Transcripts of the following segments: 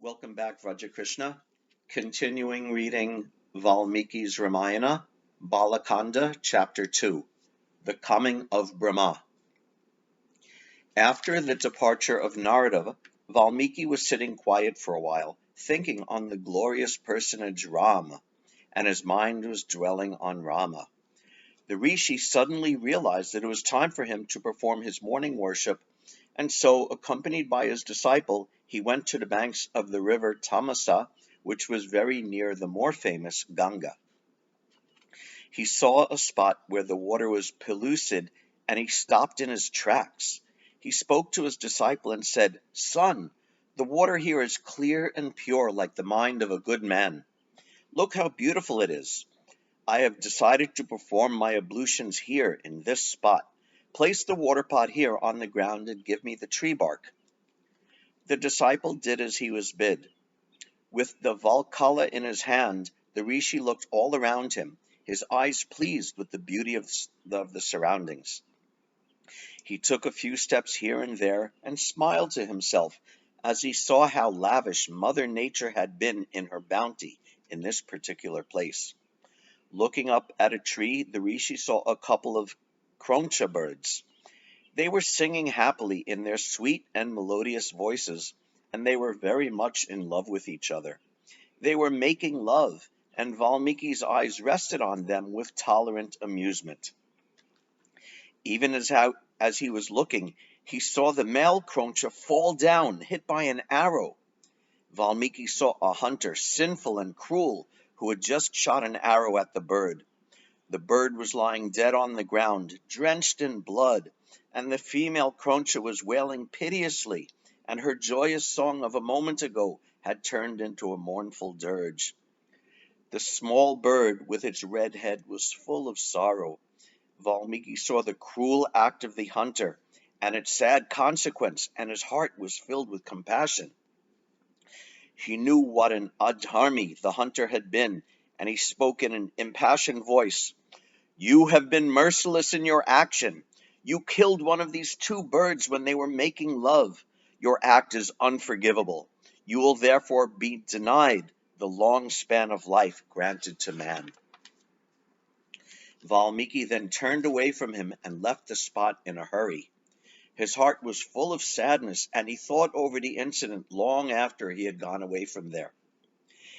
Welcome back, Raja Krishna. Continuing reading Valmiki's Ramayana, Balakanda, Chapter 2, The Coming of Brahma. After the departure of Narada, Valmiki was sitting quiet for a while, thinking on the glorious personage Rama, and his mind was dwelling on Rama. The rishi suddenly realized that it was time for him to perform his morning worship, and so, accompanied by his disciple, he went to the banks of the river Tamasa, which was very near the more famous Ganga. He saw a spot where the water was pellucid, and he stopped in his tracks. He spoke to his disciple and said, "Son, the water here is clear and pure like the mind of a good man. Look how beautiful it is. I have decided to perform my ablutions here in this spot. Place the water pot here on the ground and give me the tree bark." The disciple did as he was bid. With the Valkala in his hand, the rishi looked all around him, his eyes pleased with the beauty of the surroundings. He took a few steps here and there and smiled to himself as he saw how lavish Mother Nature had been in her bounty in this particular place. Looking up at a tree, the rishi saw a couple of kroncha birds. They were singing happily in their sweet and melodious voices, and they were very much in love with each other. They were making love, and Valmiki's eyes rested on them with tolerant amusement. Even as he was looking, he saw the male kroncha fall down, hit by an arrow. Valmiki saw a hunter, sinful and cruel, who had just shot an arrow at the bird. The bird was lying dead on the ground, drenched in blood, and the female kroncha was wailing piteously, and her joyous song of a moment ago had turned into a mournful dirge. The small bird with its red head was full of sorrow. Valmiki saw the cruel act of the hunter and its sad consequence, and his heart was filled with compassion. He knew what an adharmi the hunter had been, and he spoke in an impassioned voice. "You have been merciless in your action. You killed one of these two birds when they were making love. Your act is unforgivable. You will therefore be denied the long span of life granted to man." Valmiki then turned away from him and left the spot in a hurry. His heart was full of sadness, and he thought over the incident long after he had gone away from there.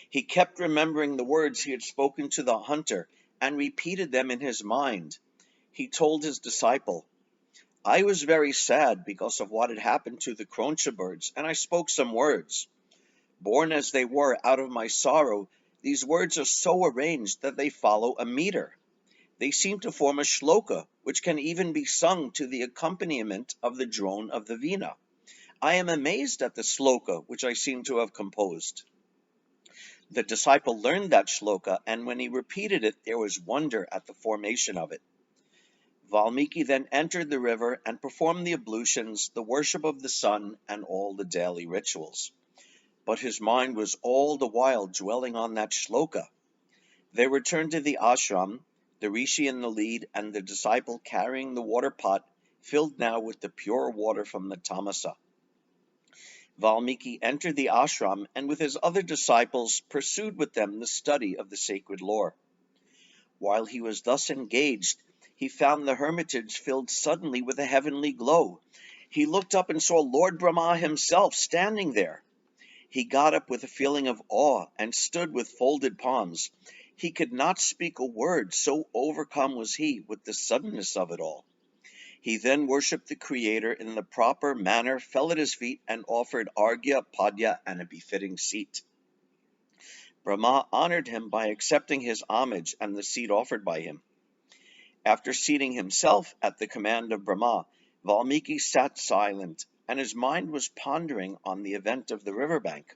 He kept remembering the words he had spoken to the hunter and repeated them in his mind. He told his disciple, "I was very sad because of what had happened to the kroncha birds, and I spoke some words. Born as they were out of my sorrow, these words are so arranged that they follow a meter. They seem to form a shloka, which can even be sung to the accompaniment of the drone of the veena. I am amazed at the shloka which I seem to have composed." The disciple learned that shloka, and when he repeated it, there was wonder at the formation of it. Valmiki then entered the river and performed the ablutions, the worship of the sun, and all the daily rituals. But his mind was all the while dwelling on that shloka. They returned to the ashram, the rishi in the lead, and the disciple carrying the water pot, filled now with the pure water from the tamasa. Valmiki entered the ashram and with his other disciples pursued with them the study of the sacred lore. While he was thus engaged, he found the hermitage filled suddenly with a heavenly glow. He looked up and saw Lord Brahma himself standing there. He got up with a feeling of awe and stood with folded palms. He could not speak a word, so overcome was he with the suddenness of it all. He then worshipped the Creator in the proper manner, fell at his feet, and offered arghya, padya, and a befitting seat. Brahma honored him by accepting his homage and the seat offered by him. After seating himself at the command of Brahma, Valmiki sat silent, and his mind was pondering on the event of the riverbank.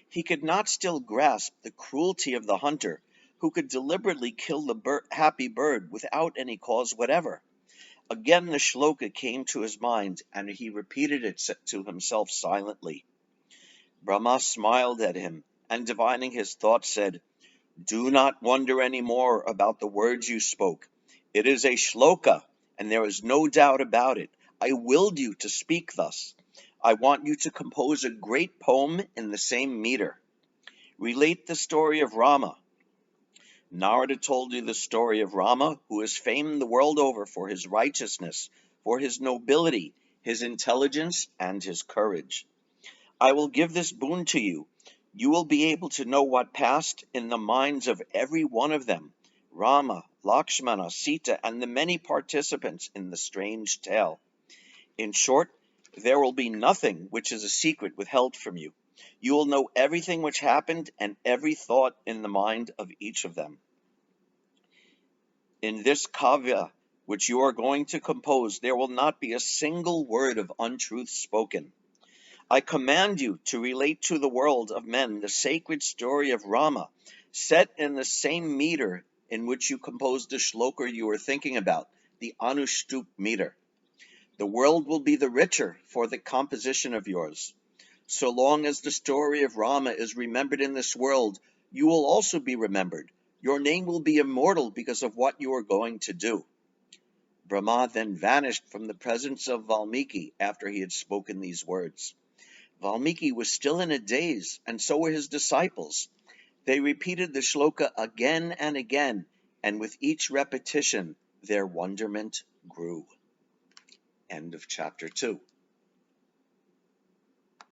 He could not still grasp the cruelty of the hunter, who could deliberately kill the happy bird without any cause whatever. Again the shloka came to his mind, and he repeated it to himself silently. Brahma smiled at him, and divining his thoughts said, "Do not wonder any more about the words you spoke. It is a shloka, and there is no doubt about it. I willed you to speak thus. I want you to compose a great poem in the same meter. Relate the story of Rama. Narada told you the story of Rama, who is famed the world over for his righteousness, for his nobility, his intelligence, and his courage. I will give this boon to you. You will be able to know what passed in the minds of every one of them, Rama, Lakshmana, Sita, and the many participants in the strange tale. In short, there will be nothing which is a secret withheld from you. You will know everything which happened and every thought in the mind of each of them. In this kavya which you are going to compose, there will not be a single word of untruth spoken. I command you to relate to the world of men the sacred story of Rama, set in the same meter in which you composed the shloka you are thinking about, the Anushtup meter. The world will be the richer for the composition of yours. So long as the story of Rama is remembered in this world, you will also be remembered. Your name will be immortal because of what you are going to do. Brahma then vanished from the presence of Valmiki after he had spoken these words. Valmiki was still in a daze, and so were his disciples. They repeated the shloka again and again, and with each repetition, their wonderment grew. End of chapter 2.